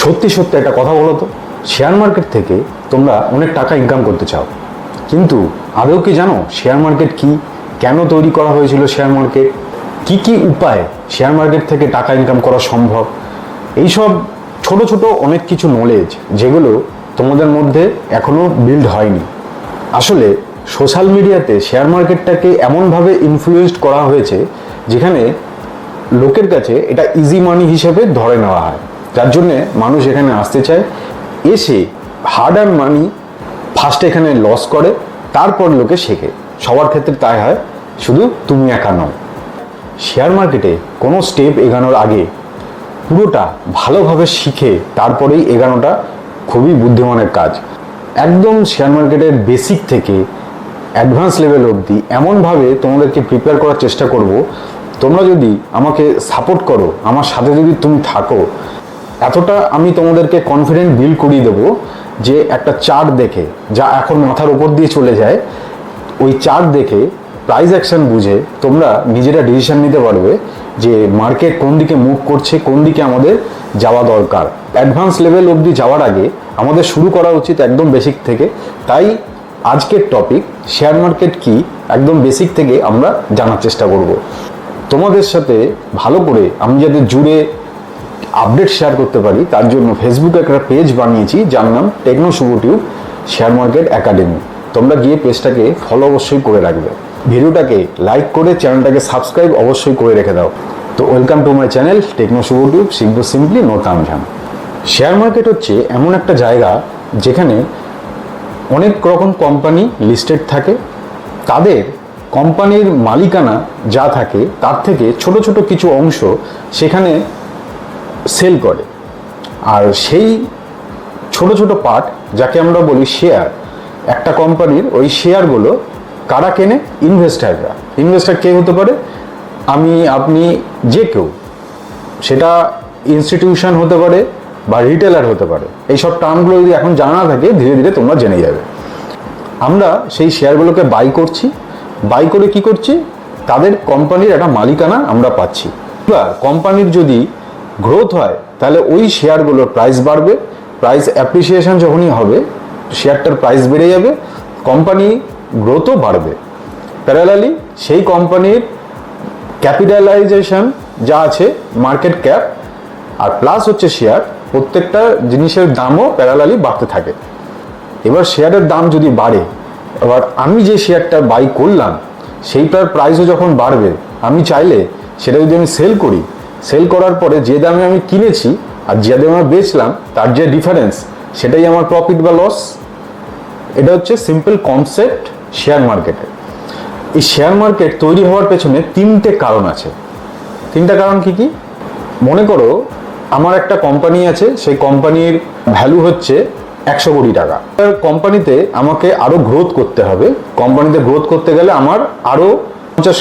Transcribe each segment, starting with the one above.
সত্যি সত্যি একটা কথা বলো তো, শেয়ার মার্কেট থেকে তোমরা অনেক টাকা ইনকাম করতে চাও, কিন্তু আদৌ কি জানো শেয়ার মার্কেট কি, কেন তৈরি করা হয়েছিল শেয়ার মার্কেট, কি কি উপায় শেয়ার মার্কেট থেকে টাকা ইনকাম করা সম্ভব? এইসব ছোট ছোট অনেক কিছু নলেজ যেগুলো তোমাদের মধ্যে এখনো বিল্ড হয়নি। আসলে সোশ্যাল মিডিয়াতে শেয়ার মার্কেটটাকে এমনভাবে ইনফ্লুয়েসড করা হয়েছে যেখানে লোকের কাছে এটা ইজি মানি হিসেবে ধরে নেওয়া হয়, যার জন্যে মানুষ এখানে আসতে চায়, এসে হার্ড আর্ন মানি ফার্স্টে এখানে লস করে, তারপর লোকে শেখে। সবার ক্ষেত্রে তাই হয়, শুধু তুমি একা নও। শেয়ার মার্কেটে কোনো স্টেপ এগানোর আগে পুরোটা ভালোভাবে শিখে তারপরেই এগানোটা খুবই বুদ্ধিমানের কাজ। একদম শেয়ার মার্কেটের বেসিক থেকে অ্যাডভান্স লেভেল অবধি এমনভাবে তোমাদেরকে প্রিপেয়ার করার চেষ্টা করব, তোমরা যদি আমাকে সাপোর্ট করো, আমার সাথে যদি তুমি থাকো, এতটা আমি তোমাদেরকে কনফিডেন্ট বিল্ড করিয়ে দেবো যে একটা চার্ট দেখে, যা এখন মাথার উপর দিয়ে চলে যায়, ওই চার্ট দেখে প্রাইস অ্যাকশন বুঝে তোমরা নিজেরা ডিসিশন নিতে পারবে যে মার্কেট কোন দিকে মুভ করছে, কোন দিকে আমাদের যাওয়া দরকার। অ্যাডভান্স লেভেল অবধি যাওয়ার আগে আমাদের শুরু করা উচিত একদম বেসিক থেকে। তাই আজকের টপিক শেয়ার মার্কেট কি, একদম বেসিক থেকে আমরা জানার চেষ্টা করব। তোমাদের সাথে ভালো করে আমি যাতে জুড়ে আপডেট শেয়ার করতে পারি, তার জন্য ফেসবুকে একটা পেজ বানিয়েছি যার নাম techno Shubho tube share market academy. তোমরা গিয়ে পেজটাকে ফলো অবশ্যই করে রাখবে, ভিডিওটাকে লাইক করে চ্যানেলটাকে সাবস্ক্রাইব অবশ্যই করে রেখে দাও। তো welcome to my channel techno Shubho tube, শিখবো সিম্পলি নো তামঝাম। শেয়ার মার্কেট হচ্ছে এমন একটা জায়গা যেখানে অনেক রকম কোম্পানি লিস্টেড থাকে, তাদের কোম্পানির মালিকানা যা থাকে তার থেকে ছোট ছোট কিছু অংশ সেখানে সেল করে, আর সেই ছোট ছোট পার্ট যাকে আমরা বলি শেয়ার, একটা কোম্পানির ওই শেয়ারগুলো কারা কেনে? ইনভেস্টাররা। ইনভেস্টার কে হতে পারে? আমি, আপনি, যে কেউ। সেটা ইনস্টিটিউশন হতে পারে বা রিটেলার হতে পারে। এইসব টার্মগুলো যদি এখন জানা না থাকে, ধীরে ধীরে তোমরা জেনে যাবে। আমরা সেই শেয়ারগুলোকে বাই করছি, বাই করে কি করছি? তাদের কোম্পানির একটা মালিকানা আমরা পাচ্ছি। এবার কোম্পানির যদি গ্রোথ হয় তাহলে ওই শেয়ারগুলোর প্রাইস বাড়বে, প্রাইস অ্যাপ্রিসিয়েশন যখনই হবে শেয়ারটার প্রাইস বেড়ে যাবে, কোম্পানি গ্রোথও বাড়বে। প্যারালালি সেই কোম্পানির ক্যাপিটালাইজেশন যা আছে, মার্কেট ক্যাপ আর প্লাস হচ্ছে শেয়ার, প্রত্যেকটা জিনিসের দামও প্যারালালি বাড়তে থাকে। এবার শেয়ারের দাম যদি বাড়ে, এবার আমি যে শেয়ারটা বাই করলাম সেইটার প্রাইসও যখন বাড়বে, আমি চাইলে সেটা যদি আমি সেল করি, সেল করার পরে যে দামে আমি কিনেছি আর যে দামে আমি বেচলাম তার যে ডিফারেন্স, সেটাই আমার প্রফিট বা লস। এটা হচ্ছে সিম্পল কনসেপ্ট শেয়ার মার্কেটে। এই শেয়ার মার্কেট তৈরি হওয়ার পেছনে তিনটে কারণ আছে। তিনটা কারণ কি কি? মনে করো আমার একটা কোম্পানি আছে, সেই কোম্পানির ভ্যালু হচ্ছে 100 কোটি টাকা। কোম্পানিতে আমাকে আরো গ্রোথ করতে হবে, কোম্পানিতে গ্রোথ করতে গেলে আমার আরো 50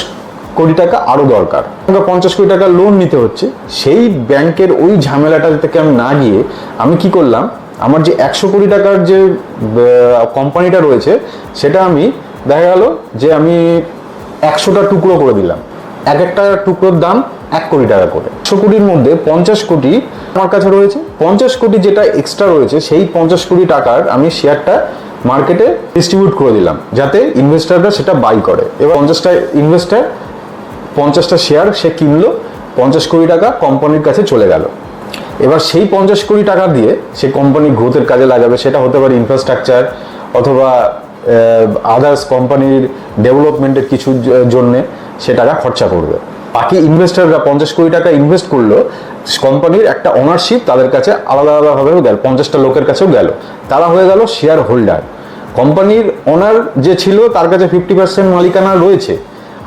কোটি টাকা আরো দরকার। 50 কোটি টাকা লোন নিতে হচ্ছে। সেই ব্যাংকের ওই ঝামেলাটা থেকে আমি না গিয়ে আমি কি করলাম, আমার যে 100 কোটি টাকার যে কোম্পানিটা রয়েছে সেটা আমি দেখা গেল যে আমি 100টা টুকরো করে দিলাম, এক একটা টুকরোর দাম 1 কোটি টাকা করে। 100 কোটির মধ্যে 50 কোটি আমার কাছে রয়েছে, 50 কোটি যেটা এক্সট্রা রয়েছে সেই 50 কোটি টাকার আমি শেয়ারটা মার্কেটে ডিস্ট্রিবিউট করে দিলাম যাতে ইনভেস্টাররা সেটা বাই করে। এবার 50টা ইনভেস্টার 50টা শেয়ার সে কিনলো, 50 কোটি টাকা কোম্পানির কাছে চলে গেল। এবার সেই 50 কোটি টাকা দিয়ে সে কোম্পানির গ্রোথের কাজে লাগাবে, সেটা হতে পারে ইনফ্রাস্ট্রাকচার অথবা আদার্স কোম্পানির ডেভেলপমেন্টের কিছুর জন্যে সে টাকা খরচা করবে। বাকি ইনভেস্টাররা 50 কোটি টাকা ইনভেস্ট করলো, কোম্পানির একটা ওনারশিপ তাদের কাছে আলাদা আলাদাভাবেও গেল, 50টা লোকের কাছেও গেল, তারা হয়ে গেল শেয়ার হোল্ডার। কোম্পানির ওনার যে ছিল তার কাছে 50% মালিকানা রয়েছে,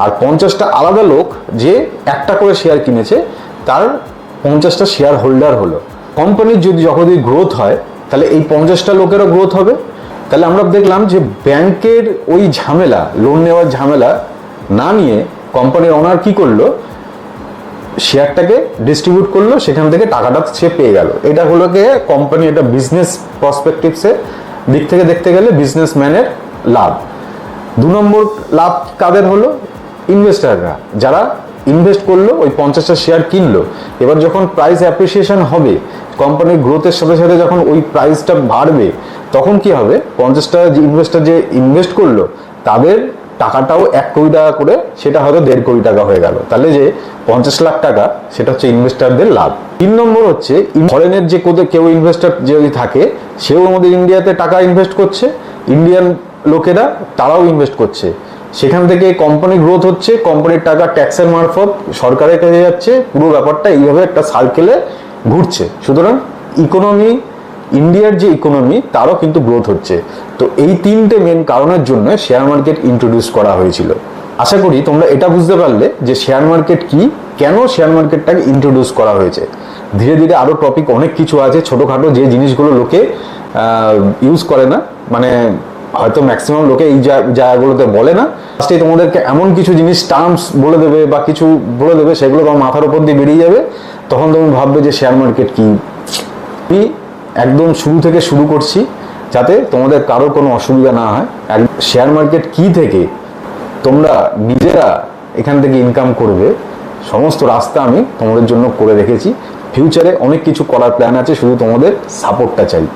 আর 50টা আলাদা লোক যে একটা করে শেয়ার কিনেছে তার 50টা শেয়ার হোল্ডার হলো। কোম্পানির যদি যখনই গ্রোথ হয় তাহলে এই 50টা লোকেরও গ্রোথ হবে। তাহলে আমরা দেখলাম যে ব্যাংকের ওই ঝামেলা, লোন নেওয়ার ঝামেলা না নিয়ে কোম্পানির ওনার কি করলো, শেয়ারটাকে ডিস্ট্রিবিউট করলো, সেখান থেকে টাকাটা সে পেয়ে গেল। এটা হলো গিয়ে কোম্পানি, এটা বিজনেস পার্সপেক্টিভসে দিক থেকে দেখতে গেলে বিজনেসম্যানের লাভ। 2 নম্বর লাভ কাদের হলো? ইনভেস্টাররা, যারা ইনভেস্ট করলো, ওই 50টা শেয়ার কিনলো। এবার যখন প্রাইস অ্যাপ্রিসিয়েশন হবে কোম্পানির গ্রোথের সাথে সাথে যখন ওই প্রাইসটা বাড়বে তখন কি হবে, 50 টাকা যে ইনভেস্টার যে ইনভেস্ট করলো তাদের টাকাটাও 1 কোটি টাকা করে সেটা হয়তো 1.5 কোটি টাকা হয়ে গেল। তাহলে যে 50 লাখ টাকা সেটা হচ্ছে ইনভেস্টারদের লাভ। 3 নম্বর হচ্ছে ফরেনের যে কেউ ইনভেস্টার যদি থাকে সেও আমাদের ইন্ডিয়াতে টাকা ইনভেস্ট করছে, ইন্ডিয়ান লোকেরা তারাও ইনভেস্ট করছে, সেখান থেকে কোম্পানি গ্রোথ হচ্ছে, কোম্পানির টাকা ট্যাক্সের মারফত সরকারের কাছে যাচ্ছে, পুরো ব্যাপারটা এইভাবে একটা সার্কেলে ঘুরছে। সুতরাং ইকোনমি, ইন্ডিয়ার যে ইকোনমি তারও কিন্তু গ্রোথ হচ্ছে। তো এই 3টে মেন কারণের জন্য শেয়ার মার্কেট ইন্ট্রোডিউস করা হয়েছিল। আশা করি তোমরা এটা বুঝতে পারলে যে শেয়ার মার্কেট কি, কেন শেয়ার মার্কেটটাকে ইন্ট্রোডিউস করা হয়েছে। ধীরে ধীরে আরও টপিক অনেক কিছু আছে, ছোটোখাটো যে জিনিসগুলো লোকে ইউজ করে না, মানে হয়তো ম্যাক্সিমাম লোকে এই জায়গাগুলোতে বলে না, ফার্স্টে তোমাদেরকে এমন কিছু জিনিস টার্মস বলে দেবে বা কিছু বলে দেবে, সেগুলো তোমার মাথার উপর দিয়ে বেরিয়ে যাবে, তখন তুমি ভাববে যে শেয়ার মার্কেট কি। আমি একদম শুরু থেকে শুরু করছি যাতে তোমাদের কারোর কোনো অসুবিধা না হয়। শেয়ার মার্কেট কি থেকে তোমরা নিজেরা এখান থেকে ইনকাম করবে সমস্ত রাস্তা আমি তোমাদের জন্য করে রেখেছি। ফিউচারে অনেক কিছু করার প্ল্যান আছে, শুধু তোমাদের সাপোর্টটা চাই।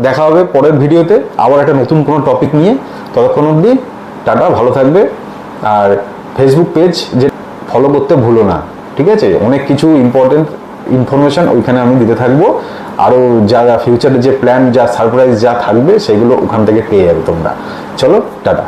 দেখা হবে পরের ভিডিওতে আবার একটা নতুন কোনো টপিক নিয়ে। ততক্ষণ অবধি টাটা, ভালো থাকবে। আর ফেসবুক পেজ যে ফলো করতে ভুলো না, ঠিক আছে? অনেক কিছু ইম্পর্টেন্ট ইনফরমেশন ওইখানে আমি দিতে থাকবো। আরও যা ফিউচারে যে প্ল্যান, যা সারপ্রাইজ যা থাকবে সেগুলো ওখান থেকে পেয়ে যাবে তোমরা। চলো টাটা।